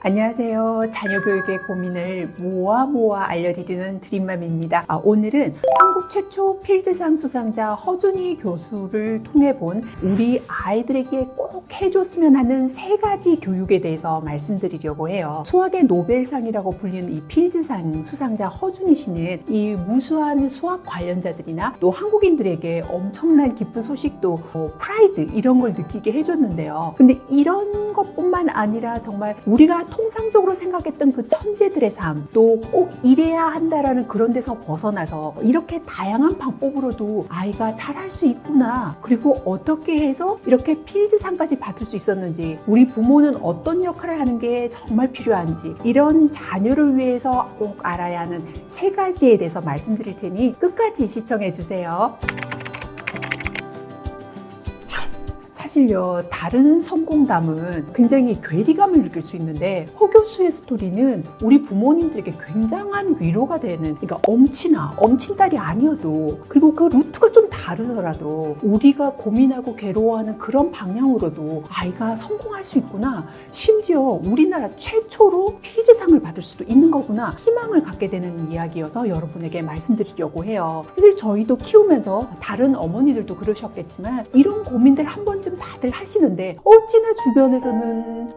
안녕하세요. 자녀 교육의 고민을 모아 알려드리는 드림맘입니다. 오늘은 한국 최초 필즈상 수상자 허준희 교수를 통해 본 우리 아이들에게 꼭 해줬으면 하는 3가지 교육에 대해서 말씀드리려고 해요. 수학의 노벨상이라고 불리는 이 필즈상 수상자 허준희 씨는 이 무수한 수학 관련자들이나 또 한국인들에게 엄청난 기쁜 소식도 프라이드 이런 걸 느끼게 해줬는데요. 근데 이런 것뿐만 아니라 정말 우리가 통상적으로 생각했던 그 천재들의 삶, 또 꼭 이래야 한다라는 그런 데서 벗어나서 이렇게 다양한 방법으로도 아이가 잘할 수 있구나, 그리고 어떻게 해서 이렇게 필즈상까지 받을 수 있었는지, 우리 부모는 어떤 역할을 하는 게 정말 필요한지, 이런 자녀를 위해서 꼭 알아야 하는 3가지에 대해서 말씀드릴 테니 끝까지 시청해 주세요. 사실요, 다른 성공담은 굉장히 괴리감을 느낄 수 있는데 허 교수의 스토리는 우리 부모님들에게 굉장한 위로가 되는, 그러니까 엄친딸이 아니어도, 그리고 그 루트가 좀 다르더라도 우리가 고민하고 괴로워하는 그런 방향으로도 아이가 성공할 수 있구나, 심지어 우리나라 최초로 필즈상을 받을 수도 있는 거구나, 희망을 갖게 되는 이야기여서 여러분에게 말씀드리려고 해요. 사실 저희도 키우면서 다른 어머니들도 그러셨겠지만 이런 고민들 한 번쯤 다들 하시는데 어찌나 주변에서는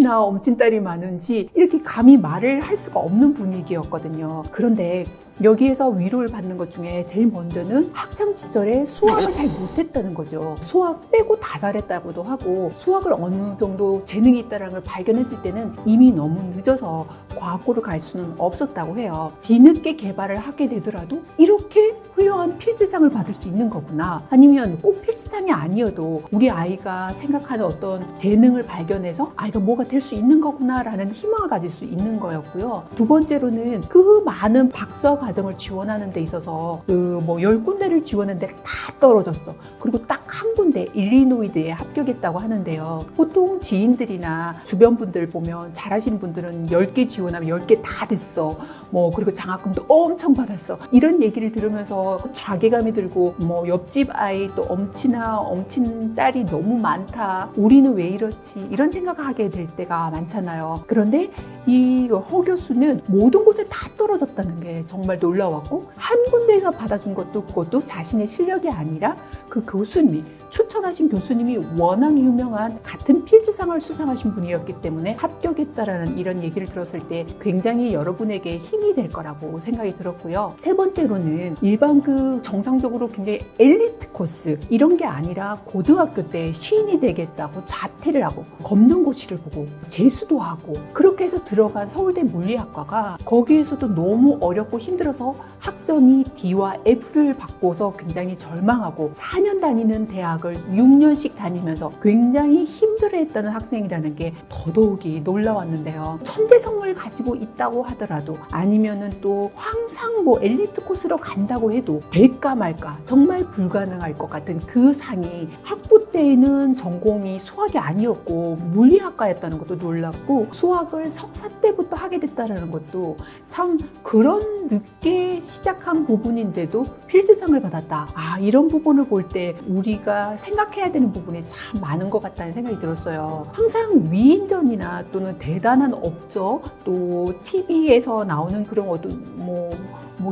엄친딸이 많은지 이렇게 감히 말을 할 수가 없는 분위기였거든요. 그런데 여기에서 위로를 받는 것 중에 제일 먼저는 학창 시절에 수학을 잘 못했다는 거죠. 수학 빼고 다 잘했다고도 하고, 수학을 어느 정도 재능이 있다는 걸 발견했을 때는 이미 너무 늦어서 과학고를 갈 수는 없었다고 해요. 뒤늦게 개발을 하게 되더라도 이렇게 훌륭한 필즈상을 받을 수 있는 거구나, 아니면 꼭 필즈상이 아니어도 우리 아이가 생각하는 어떤 재능을 발견해서 아이가 뭐가 될 수 있는 거구나 라는 희망을 가질 수 있는 거였고요. 두 번째로는 그 많은 박사 과정을 지원하는 데 있어서 10군데를 지원했는데 다 떨어졌어. 그리고 딱 한 군데 일리노이드에 합격했다고 하는데요. 보통 지인들이나 주변 분들 보면 잘하시는 분들은 10개 지원하면 10개 다 됐어. 그리고 장학금도 엄청 받았어. 이런 얘기를 들으면서 자괴감이 들고, 옆집 아이 또 엄친딸이 너무 많다, 우리는 왜 이렇지, 이런 생각을 하게 될 때가 많잖아요. 그런데 이 허 교수는 모든 곳에 다 떨어졌다는 게 정말 놀라웠고, 한 군데에서 받아준 것도 그것도 자신의 실력이 아니라 그 교수님이, 추천하신 교수님이 워낙 유명한 같은 필즈상을 수상하신 분이었기 때문에 합격했다라는 이런 얘기를 들었을 때 굉장히 여러분에게 힘이 될 거라고 생각이 들었고요. 3번째로는 일반 정상적으로 굉장히 엘리트 코스 이런 게 아니라 고등학교 때 시인이 되겠다고 자퇴를 하고 검정고시를 보고 재수도 하고 그렇게 해서 들어간 서울대 물리학과가 거기에서도 너무 어렵고 힘들어서 학점이 D와 F를 받고서 굉장히 절망하고 4년 다니는 대학을 6년씩 다니면서 굉장히 힘들어했다는 학생이라는 게 더더욱이 놀라웠는데요. 천재성을 가지고 있다고 하더라도, 아니면은 또 항상 엘리트 코스로 간다고 해도 될까 말까 정말 불가능할 것 같은 그 상이, 학부 때에는 전공이 수학이 아니었고 물리학과였다는 것도 놀랍고, 수학을 석사 때부터 하게 됐다는 것도 참, 그런 늦게 시작한 부분인데도 필즈상을 받았다. 이런 부분을 볼 때 우리가 생각해야 되는 부분이 참 많은 것 같다는 생각이 들었어요. 항상 위인전이나 또는 대단한 업적, 또 TV에서 나오는 그런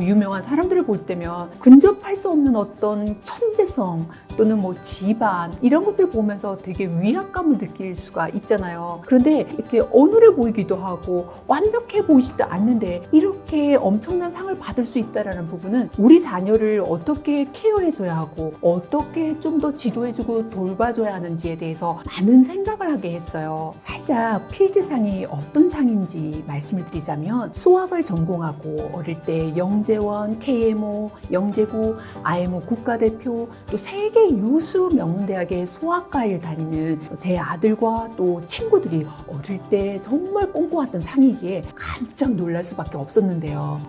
유명한 사람들을 볼 때면 근접할 수 없는 어떤 천재성 또는 집안 이런 것들 보면서 되게 위압감을 느낄 수가 있잖아요. 그런데 이렇게 어눌해 보이기도 하고 완벽해 보이지도 않는데 이렇게 엄청난 상을 받을 수 있다는 부분은 우리 자녀를 어떻게 케어해줘야 하고 어떻게 좀 더 지도해주고 돌봐줘야 하는지에 대해서 많은 생각을 하게 했어요. 살짝 필즈상이 어떤 상인지 말씀을 드리자면, 수학을 전공하고 어릴 때 영재원, KMO, 영재고, IMO 국가대표, 또 세계 유수 명문대학의 수학과를 다니는 제 아들과 또 친구들이 어릴 때 정말 꿈꿔왔던 상이기에 깜짝 놀랄 수밖에 없었는데요.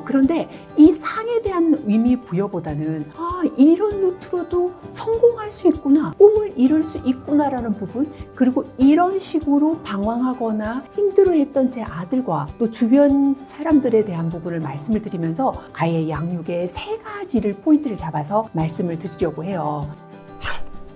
그런데 이 상에 대한 의미 부여보다는 이런 루트로도 성공할 수 있구나, 꿈을 이룰 수 있구나라는 부분, 그리고 이런 식으로 방황하거나 힘들어했던 제 아들과 또 주변 사람들에 대한 부분을 말씀을 드리면서 아이의 양육의 3가지를 포인트를 잡아서 말씀을 드리려고 해요.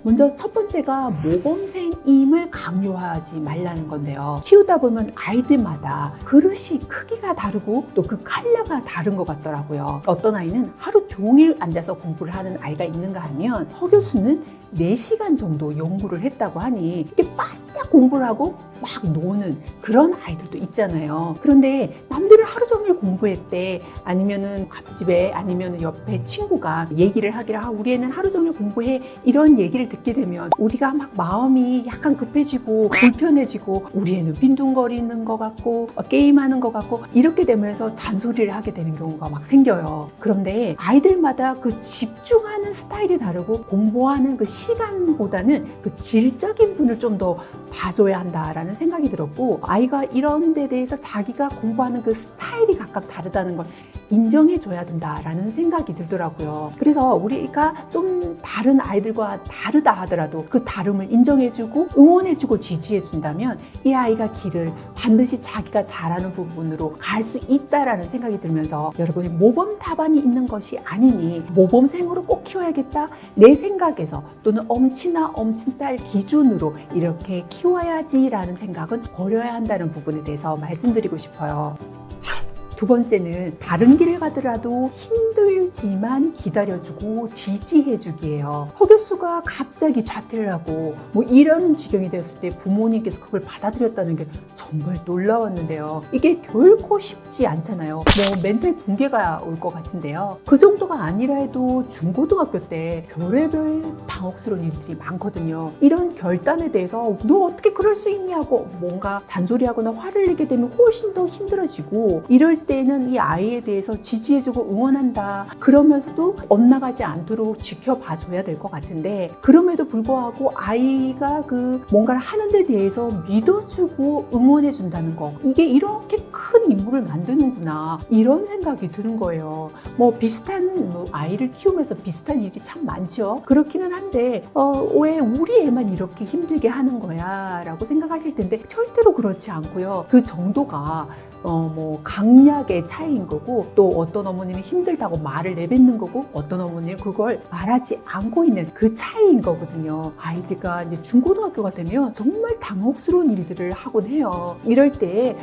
먼저 첫 번째가 모범생임을 강요하지 말라는 건데요. 키우다 보면 아이들마다 그릇이 크기가 다르고 또 그 컬러가 다른 것 같더라고요. 어떤 아이는 하루 종일 앉아서 공부를 하는 아이가 있는가 하면 허 교수는 4시간 정도 연구를 했다고 하니 이렇게 바짝 공부를 하고 막 노는 그런 아이들도 있잖아요. 그런데 남들은 하루 종일 공부했대. 아니면은 앞집에 아니면은 옆에 친구가 얘기를 하기를 우리 애는 하루 종일 공부해. 이런 얘기를 듣게 되면 우리가 막 마음이 약간 급해지고 불편해지고 우리 애는 빈둥거리는 것 같고 게임하는 것 같고 이렇게 되면서 잔소리를 하게 되는 경우가 막 생겨요. 그런데 아이들마다 그 집중하는 스타일이 다르고 공부하는 그 시간보다는 그 질적인 분을 좀 더 봐줘야 한다라는 생각이 들었고, 아이가 이런 데 대해서 자기가 공부하는 그 스타일이 각각 다르다는 걸 인정해줘야 된다라는 생각이 들더라고요. 그래서 우리가 좀 다른 아이들과 다르다 하더라도 그 다름을 인정해주고 응원해주고 지지해준다면 이 아이가 길을 반드시 자기가 잘하는 부분으로 갈 수 있다라는 생각이 들면서, 여러분이 모범 답안이 있는 것이 아니니 모범생으로 꼭 키워야겠다, 내 생각에서 또는 엄친아 엄친딸 기준으로 이렇게 키워야지라는 생각은 버려야 한다는 부분에 대해서 말씀드리고 싶어요. 두 번째는 다른 길을 가더라도 힘들지만 기다려주고 지지해주기예요. 허 교수가 갑자기 자퇴를 하고 뭐 이러는 지경이 되었을 때 부모님께서 그걸 받아들였다는 게 정말 놀라웠는데요. 이게 결코 쉽지 않잖아요. 뭐 멘탈 붕괴가 올 것 같은데요. 그 정도가 아니라 해도 중고등학교 때 별의별 당혹스러운 일들이 많거든요. 이런 결단에 대해서 너 어떻게 그럴 수 있냐고 뭔가 잔소리하거나 화를 내게 되면 훨씬 더 힘들어지고, 이럴 때는 이 아이에 대해서 지지해주고 응원한다 그러면서도 엇나가지 않도록 지켜봐줘야 될 것 같은데, 그럼에도 불구하고 아이가 그 뭔가를 하는 데 대해서 믿어주고 응원해준다는 거, 이게 이렇게 큰 인물을 만드는구나 이런 생각이 드는 거예요. 뭐 비슷한 아이를 키우면서 비슷한 일이 참 많죠. 그렇기는 한데 왜 우리 애만 이렇게 힘들게 하는 거야 라고 생각하실 텐데, 절대로 그렇지 않고요. 그 정도가 뭐 강약의 차이인 거고, 또 어떤 어머니는 힘들다고 말을 내뱉는 거고 어떤 어머니는 그걸 말하지 않고 있는 그 차이인 거거든요. 아이가 이제 중고등학교가 되면 정말 당혹스러운 일들을 하곤 해요. 이럴 때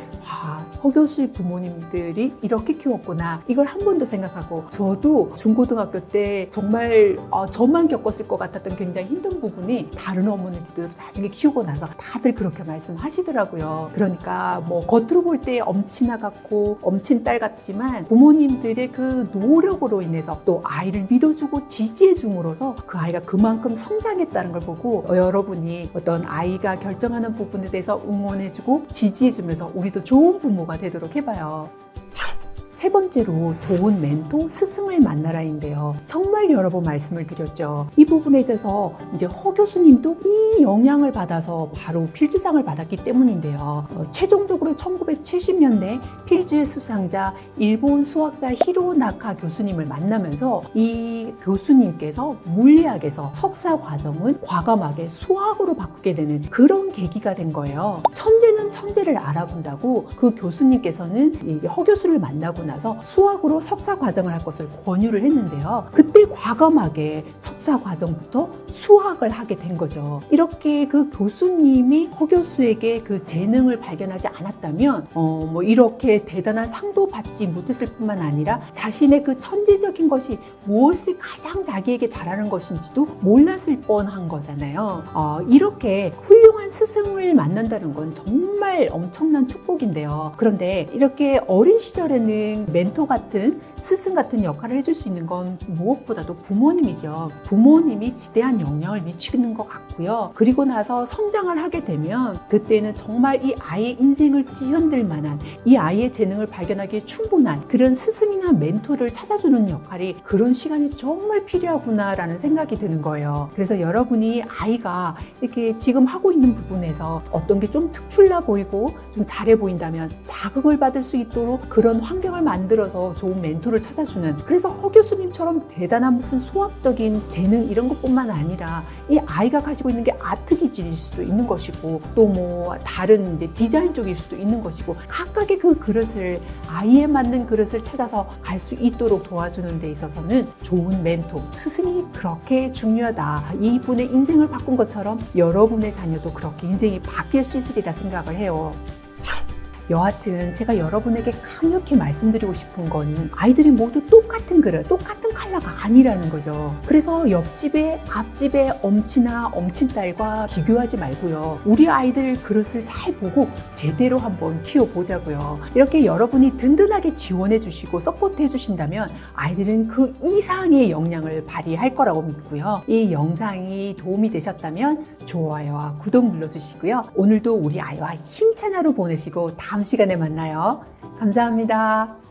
허 교수의 부모님들이 이렇게 키웠구나, 이걸 한 번 더 생각하고, 저도 중고등학교 때 정말 저만 겪었을 것 같았던 굉장히 힘든 부분이 다른 어머니들도 나중에 키우고 나서 다들 그렇게 말씀하시더라고요. 그러니까 뭐 겉으로 볼 때 엄친아 같고 엄친딸 같지만 부모님들의 그 노력으로 인해서 또 아이를 믿어주고 지지해줌으로써 그 아이가 그만큼 성장했다는 걸 보고, 여러분이 어떤 아이가 결정하는 부분에 대해서 응원해주고 지지해주면서 우리도 좋은 부모가 되도록 해봐요. 세 번째로 좋은 멘토, 스승을 만나라인데요. 정말 여러 번 말씀을 드렸죠. 이 부분에 있어서 이제 허 교수님도 이 영향을 받아서 바로 필즈상을 받았기 때문인데요. 최종적으로 1970년대 필즈 수상자 일본 수학자 히로나카 교수님을 만나면서 이 교수님께서 물리학에서 석사 과정은 과감하게 수학으로 바꾸게 되는 그런 계기가 된 거예요. 천재는 천재를 알아본다고 그 교수님께서는 허 교수를 만나고 나서 수학으로 석사 과정을 할 것을 권유를 했는데요. 그때 과감하게 석사 과정부터 수학을 하게 된 거죠. 이렇게 그 교수님이 허 교수에게 그 재능을 발견하지 않았다면 뭐 이렇게 대단한 상도 받지 못했을 뿐만 아니라 자신의 그 천재적인 것이 무엇이 가장 자기에게 잘하는 것인지도 몰랐을 뻔한 거잖아요. 이렇게 훌륭한 스승을 만난다는 건 정말 엄청난 축복인데요. 그런데 이렇게 어린 시절에는 멘토 같은, 스승 같은 역할을 해줄 수 있는 건 무엇보다도 부모님이죠. 부모님이 지대한 영향을 미치는 것 같고요. 그리고 나서 성장을 하게 되면 그때는 정말 이 아이의 인생을 뒤흔들 만한, 이 아이의 재능을 발견하기에 충분한 그런 스승이나 멘토를 찾아주는 역할이, 그런 시간이 정말 필요하구나라는 생각이 드는 거예요. 그래서 여러분이 아이가 이렇게 지금 하고 있는 부분에서 어떤 게 좀 특출나 보이고 좀 잘해 보인다면 자극을 받을 수 있도록 그런 환경을 만들어서 좋은 멘토를 찾아주는, 그래서 허 교수님처럼 대단한 무슨 수학적인 재능 이런 것뿐만 아니라 이 아이가 가지고 있는 게 아트 기질일 수도 있는 것이고 또 뭐 다른 이제 디자인 쪽일 수도 있는 것이고 각각의 그 그릇을 아이에 맞는 그릇을 찾아서 갈 수 있도록 도와주는 데 있어서는 좋은 멘토, 스승이 그렇게 중요하다. 이분의 인생을 바꾼 것처럼 여러분의 자녀도 그렇게 인생이 바뀔 수 있으리라 생각을 해요. 여하튼 제가 여러분에게 강력히 말씀드리고 싶은 건 아이들이 모두 똑같은 그릇, 똑같은 컬러가 아니라는 거죠. 그래서 옆집에 앞집에 엄친아 엄친딸과 비교하지 말고요. 우리 아이들 그릇을 잘 보고 제대로 한번 키워보자고요. 이렇게 여러분이 든든하게 지원해 주시고 서포트 해 주신다면 아이들은 그 이상의 역량을 발휘할 거라고 믿고요. 이 영상이 도움이 되셨다면 좋아요와 구독 눌러주시고요. 오늘도 우리 아이와 힘찬 하루 보내시고 다음 시간에 만나요. 감사합니다.